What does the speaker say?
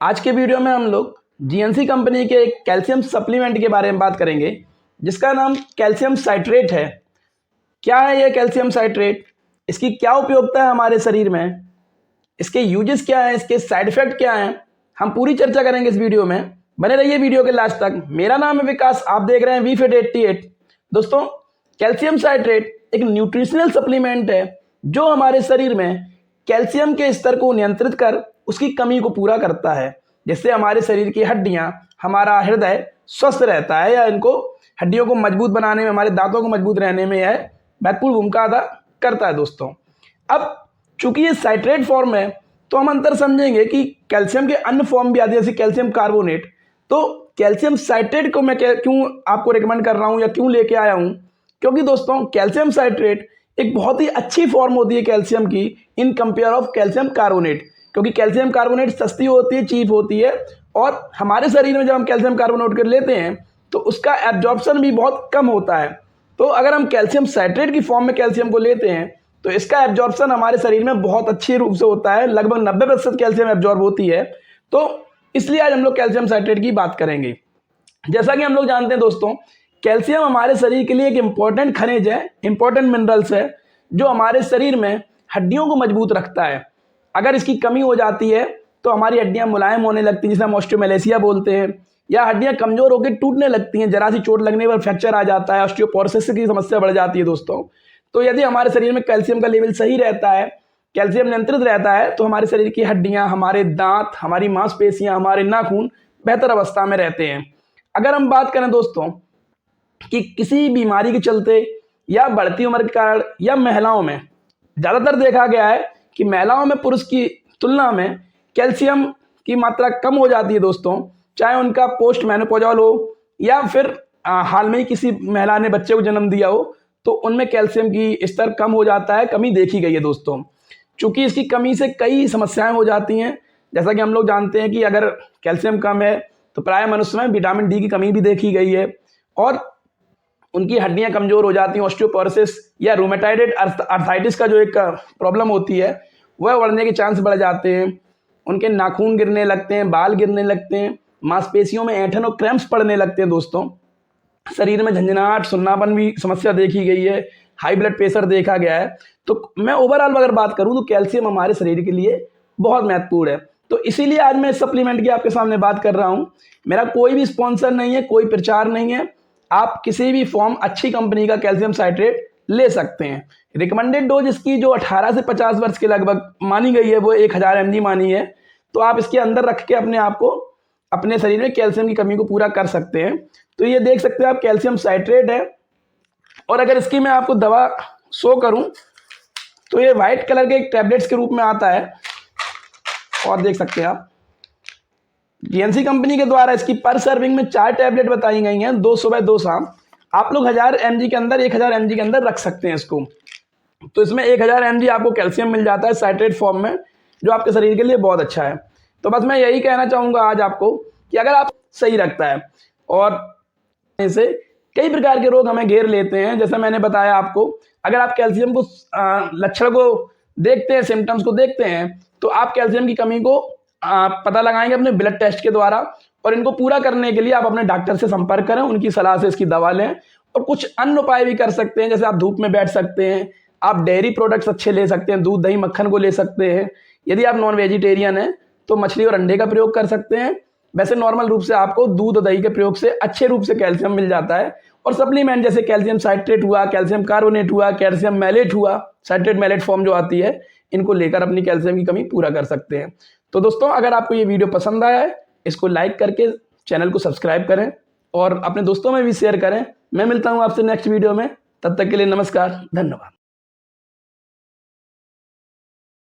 आज के वीडियो में हम लोग जीएनसी कंपनी के एक कैल्शियम सप्लीमेंट के बारे में बात करेंगे जिसका नाम कैल्शियम साइट्रेट है। क्या है ये कैल्शियम साइट्रेट, इसकी क्या उपयोगिता है हमारे शरीर में, इसके यूजेस क्या है, इसके साइड इफेक्ट क्या हैं, हम पूरी चर्चा करेंगे इस वीडियो में। बने रहिए वीडियो के लास्ट तक। मेरा नाम है विकास, आप देख रहे हैं VFit88। दोस्तों, कैल्शियम साइट्रेट एक न्यूट्रिशनल सप्लीमेंट है जो हमारे शरीर में कैल्शियम के स्तर को नियंत्रित कर उसकी कमी को पूरा करता है, जिससे हमारे शरीर की हड्डियां, हमारा हृदय स्वस्थ रहता है या इनको हड्डियों को मजबूत बनाने में, हमारे दांतों को मजबूत रहने में यह महत्वपूर्ण भूमिका अदा करता है। दोस्तों, अब चूंकि ये साइट्रेट फॉर्म है तो हम अंतर समझेंगे कि कैल्शियम के अन्य फॉर्म भी आते हैं, जैसे कैल्शियम कार्बोनेट। तो कैल्शियम साइट्रेट को मैं क्यों आपको रिकमेंड कर रहा हूँ या क्यों लेके आया हूँ, क्योंकि दोस्तों कैल्शियम साइट्रेट एक बहुत ही अच्छी फॉर्म होती है कैल्शियम की in compare of calcium carbonate, क्योंकि कैल्शियम कार्बोनेट सस्ती होती है, चीप होती है, और हमारे शरीर में जब हम कैल्शियम कार्बोनेट कर लेते हैं तो उसका एब्जॉर्प्शन भी बहुत कम होता है। तो अगर हम कैल्शियम साइट्रेट की फॉर्म में कैल्शियम को लेते हैं तो इसका एब्जॉर्प्शन हमारे शरीर में बहुत अच्छे रूप से होता है, लगभग 90% कैल्शियम एब्जॉर्ब होती है। तो इसलिए आज हम लोग कैल्शियम साइट्रेट की बात करेंगे। जैसा कि हम लोग जानते हैं दोस्तों, कैल्शियम हमारे शरीर के लिए एक इंपॉर्टेंट खनिज है, इंपॉर्टेंट मिनरल्स है जो हमारे शरीर में हड्डियों को मजबूत रखता है। अगर इसकी कमी हो जाती है तो हमारी हड्डियां मुलायम होने लगती हैं, जिसे हम ऑस्टियोमैलेसिया बोलते हैं, या हड्डियां कमजोर होकर टूटने लगती हैं, जरा सी चोट लगने पर फ्रैक्चर आ जाता है, ऑस्टियोपोरोसिस की समस्या बढ़ जाती है। दोस्तों, तो यदि हमारे शरीर में कैल्शियम का लेवल सही रहता है, कैल्शियम नियंत्रित रहता है, तो हमारे शरीर की हड्डियां, हमारे दांत, हमारी मांसपेशियां, हमारे नाखून बेहतर अवस्था में रहते हैं। अगर हम बात करें दोस्तों कि किसी बीमारी के चलते या बढ़ती उम्र के कारण या महिलाओं में, ज़्यादातर देखा गया है कि महिलाओं में पुरुष की तुलना में कैल्शियम की मात्रा कम हो जाती है। दोस्तों, चाहे उनका पोस्ट मेनोपॉजल हो या फिर हाल में ही किसी महिला ने बच्चे को जन्म दिया हो, तो उनमें कैल्शियम की स्तर कम हो जाता है, कमी देखी गई है। दोस्तों, चूंकि इसकी कमी से कई समस्याएं हो जाती हैं, जैसा कि हम लोग जानते हैं कि अगर कैल्शियम कम है तो प्राय मनुष्य में विटामिन डी की कमी भी देखी गई है और उनकी हड्डियां कमजोर हो जाती हैं। ऑस्टियोपोरोसिस या रूमेटाइड आर्थराइटिस का जो एक प्रॉब्लम होती है वह बढ़ने के चांस बढ़ जाते हैं। उनके नाखून गिरने लगते हैं, बाल गिरने लगते हैं, मांसपेशियों में ऐंठन और क्रैम्प्स पड़ने लगते हैं। दोस्तों, शरीर में झंझनाहट, सुन्नापन भी समस्या देखी गई है, हाई ब्लड प्रेशर देखा गया है। तो मैं ओवरऑल अगर बात करूं तो कैल्शियम हमारे शरीर के लिए बहुत महत्वपूर्ण है। तो इसीलिए आज मैं इस सप्लीमेंट की आपके सामने बात कर रहा हूं। मेरा कोई भी स्पॉन्सर नहीं है, कोई प्रचार नहीं है। आप किसी भी फॉर्म अच्छी कंपनी का कैल्शियम साइट्रेट ले सकते हैं। रिकमेंडेड डोज इसकी जो 18 से 50 वर्ष के लगभग मानी गई है वो 1000 mg मानी है। तो आप इसके अंदर रख के अपने आप को, अपने शरीर में कैल्शियम की कमी को पूरा कर सकते हैं। तो ये देख सकते हैं आप, कैल्शियम साइट्रेट है। और अगर इसकी मैं आपको दवा शो करूं तो ये व्हाइट कलर के एक टैबलेट्स के रूप में आता है, और देख सकते हैं आप जीएनसी कंपनी के द्वारा इसकी पर सर्विंग में 4 टैबलेट बताई गई हैं, 2 सुबह 2 शाम। आप लोग 1000 mg के अंदर, 1000 mg के अंदर रख सकते हैं इसको। तो इसमें 1000 mg आपको कैल्शियम मिल जाता है साइट्रेट फॉर्म में, जो आपके शरीर के लिए बहुत अच्छा है। तो बस मैं यही कहना चाहूँगा आज आपको कि अगर आप सही रखता है, और ऐसे कई प्रकार के रोग हमें घेर लेते हैं। जैसे मैंने बताया आपको, अगर आप कैल्शियम को लक्षण को देखते हैं, सिम्टम्स को देखते हैं, तो आप कैल्शियम की कमी को पता लगाएंगे अपने ब्लड टेस्ट के द्वारा, और इनको पूरा करने के लिए आप अपने डॉक्टर से संपर्क करें, उनकी सलाह से इसकी दवा लें। और कुछ अन्य उपाय भी कर सकते हैं, जैसे आप धूप में बैठ सकते हैं, आप डेयरी प्रोडक्ट्स अच्छे ले सकते हैं, दूध, दही, मक्खन को ले सकते हैं। यदि आप नॉन वेजिटेरियन हैं तो मछली और अंडे का प्रयोग कर सकते हैं। वैसे नॉर्मल रूप से आपको दूध और दही के प्रयोग से अच्छे रूप से कैल्शियम मिल जाता है। और सप्लीमेंट जैसे कैल्शियम साइट्रेट हुआ, कैल्शियम कार्बोनेट हुआ, कैल्शियम मैलेट हुआ, साइट्रेट मैलेट फॉर्म जो आती है, इनको लेकर अपनी कैल्शियम की कमी पूरा कर सकते हैं। तो दोस्तों, अगर आपको ये वीडियो पसंद आया है, इसको लाइक करके चैनल को सब्सक्राइब करें और अपने दोस्तों में भी शेयर करें। मैं मिलता हूँ आपसे नेक्स्ट वीडियो में, तब तक के लिए नमस्कार, धन्यवाद।